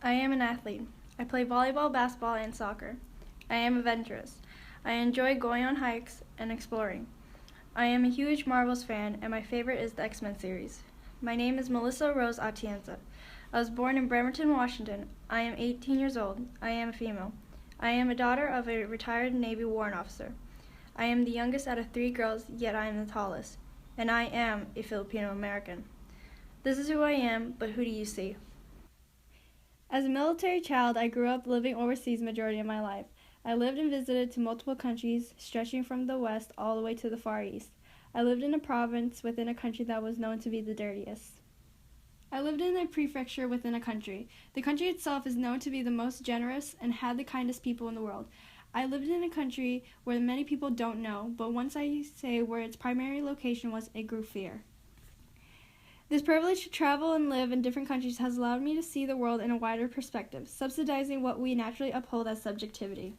I am an athlete. I play volleyball, basketball, and soccer. I am adventurous. I enjoy going on hikes and exploring. I am a huge Marvels fan, and my favorite is the X-Men series. My name is Melissa Rose Atienza. I was born in Bremerton, Washington. I am 18 years old. I am a female. I am a daughter of a retired Navy warrant officer. I am the youngest out of 3 girls, yet I am the tallest. And I am a Filipino American. This is who I am, but who do you see? As a military child, I grew up living overseas majority of my life. I lived and visited to multiple countries, stretching from the west all the way to the far east. I lived in a province within a country that was known to be the dirtiest. I lived in a prefecture within a country. The country itself is known to be the most generous and had the kindest people in the world. I lived in a country where many people don't know, but once I say where its primary location was, it grew fear. This privilege to travel and live in different countries has allowed me to see the world in a wider perspective, subsidizing what we naturally uphold as subjectivity.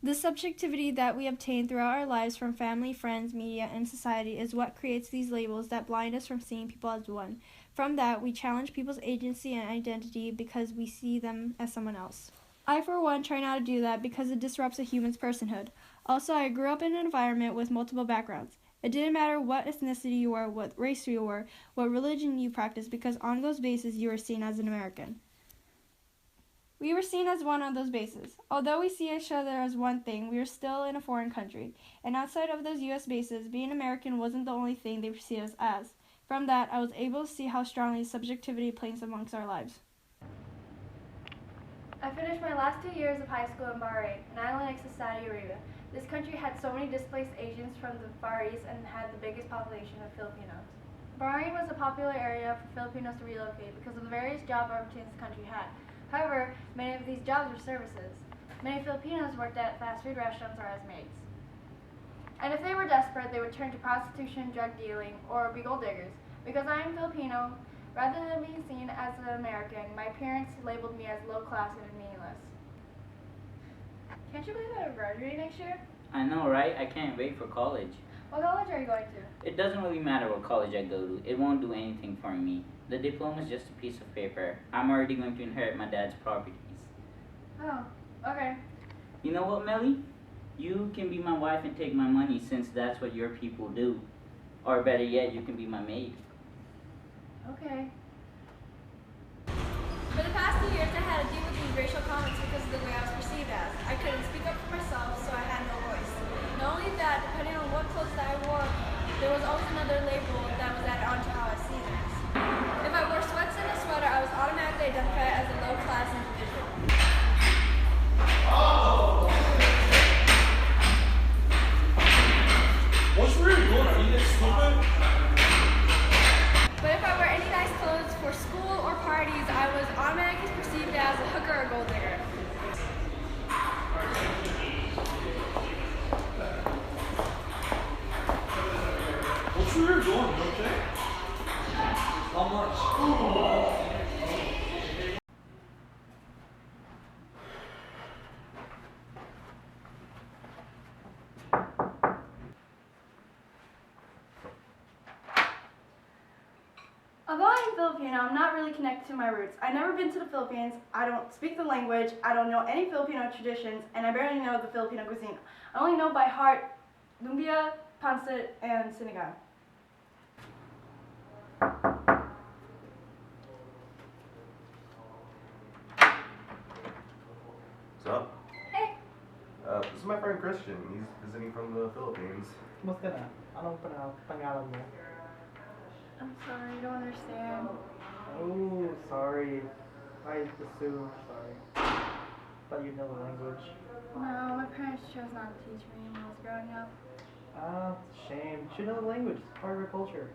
This subjectivity that we obtain throughout our lives from family, friends, media, and society is what creates these labels that blind us from seeing people as one. From that, we challenge people's agency and identity because we see them as someone else. I, for one, try not to do that because it disrupts a human's personhood. Also, I grew up in an environment with multiple backgrounds. It didn't matter what ethnicity you were, what race you were, what religion you practiced, because on those bases you were seen as an American. We were seen as one on those bases. Although we see each other as one thing, we were still in a foreign country. And outside of those U.S. bases, being American wasn't the only thing they perceived us as. From that, I was able to see how strongly subjectivity plays amongst our lives. I finished my last 2 years of high school in Bahrain, an island next to Saudi Arabia. This country had so many displaced Asians from the Far East and had the biggest population of Filipinos. Bahrain was a popular area for Filipinos to relocate because of the various job opportunities the country had. However, many of these jobs were services. Many Filipinos worked at fast food restaurants or as maids. And if they were desperate, they would turn to prostitution, drug dealing, or be gold diggers. Because I am Filipino, rather than being seen as an American, my parents labeled me as low class and meaningless. Can't you believe that I'm graduating next year? I know, right? I can't wait for college. What college are you going to? It doesn't really matter what college I go to. It won't do anything for me. The diploma is just a piece of paper. I'm already going to inherit my dad's properties. Oh, okay. You know what, Melly? You can be my wife and take my money since that's what your people do. Or better yet, you can be my maid. Okay. For the past 2 years, I had to deal with these racial comments because of the way I was perceived as. I couldn't speak up for myself, so I had no voice. Not only that, depending on what clothes that I wore, there was always another label that was added onto how I see things. If I wore sweats and a sweater, I was automatically identified as a low-class individual. What's really going on? Are you guys stupid? But if I wore any nice clothes for school or parties, I was automatically perceived as a hooker or gold digger. What's really going on, okay? How much? Although I'm Filipino, I'm not really connected to my roots. I've never been to the Philippines, I don't speak the language, I don't know any Filipino traditions, and I barely know the Filipino cuisine. I only know by heart lumpia, pancit, and sinigang. What's up? Hey! This is my friend Christian. He's visiting from the Philippines. Kumusta na? Anong pangalan mo? I'm sorry, I don't understand. Oh, sorry. I assume. Sorry. Thought you know the language. No, my parents chose not to teach me when I was growing up. Ah, it's a shame. You should know the language. It's part of our culture.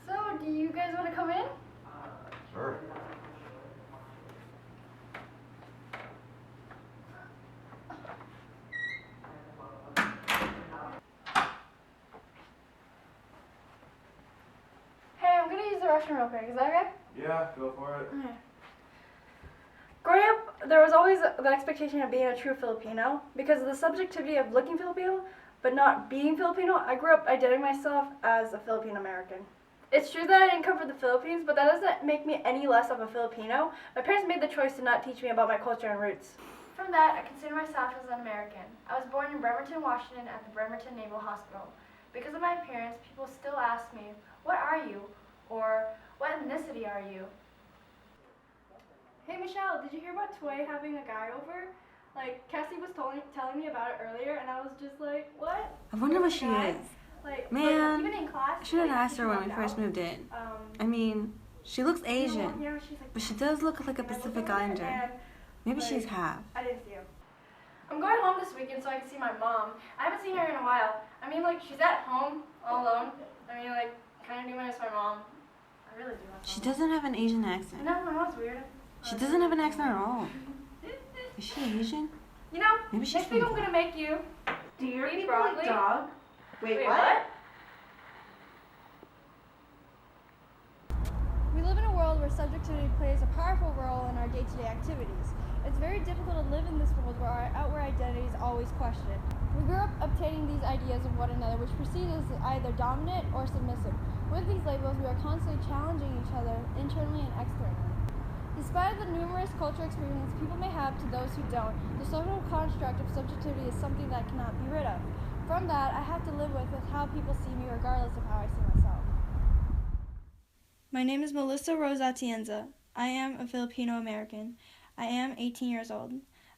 So, do you guys want to come in? Sure. Hey, I'm gonna use the restroom real quick, is that okay? Yeah, go for it. Okay. Growing up, there was always the expectation of being a true Filipino. Because of the subjectivity of looking Filipino, but not being Filipino, I grew up identifying myself as a Filipino American. It's true that I didn't come from the Philippines, but that doesn't make me any less of a Filipino. My parents made the choice to not teach me about my culture and roots. From that, I consider myself as an American. I was born in Bremerton, Washington at the Bremerton Naval Hospital. Because of my appearance, people still ask me, "What are you?" or "What ethnicity are you?" Hey Michelle, did you hear about Toy having a guy over? Like, Cassie was telling me about it earlier, and I was just like, what? I wonder what Who's she the guy? is. Like, Man, even in class, I should have like, asked she her when we walked first out. moved in. Um, I mean, she looks Asian, you know, she's like, but she does look like a and I looked Pacific over there, Islander. and, Maybe like, she's half. I didn't see him. I'm going home this weekend so I can see my mom. I haven't seen her in a while. I mean, like, she's at home, all alone. I mean, like, kind of do miss my mom. I really do miss She my mom. doesn't have an Asian accent. No, my mom's weird. She doesn't have an accent at all. Is she Asian? You know, Maybe she's next week from I'm gonna make you. Do your Baby people broccoli? eat dog? Wait, what? what? We live in a world where subjectivity plays a powerful role in our day-to-day activities. It's very difficult to live in this world where our outward identity is always questioned. We grew up obtaining these ideas of one another, which perceives us as either dominant or submissive. With these labels, we are constantly challenging each other internally and externally. Despite the numerous cultural experiences people may have to those who don't, the social construct of subjectivity is something that cannot be rid of. From that, I have to live with how people see me regardless of how I see myself. My name is Melissa Rose Atienza. I am a Filipino American. I am 18 years old.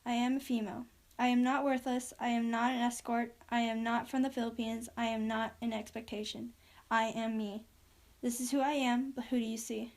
I am a female. I am not worthless. I am not an escort. I am not from the Philippines. I am not an expectation. I am me. This is who I am, but who do you see?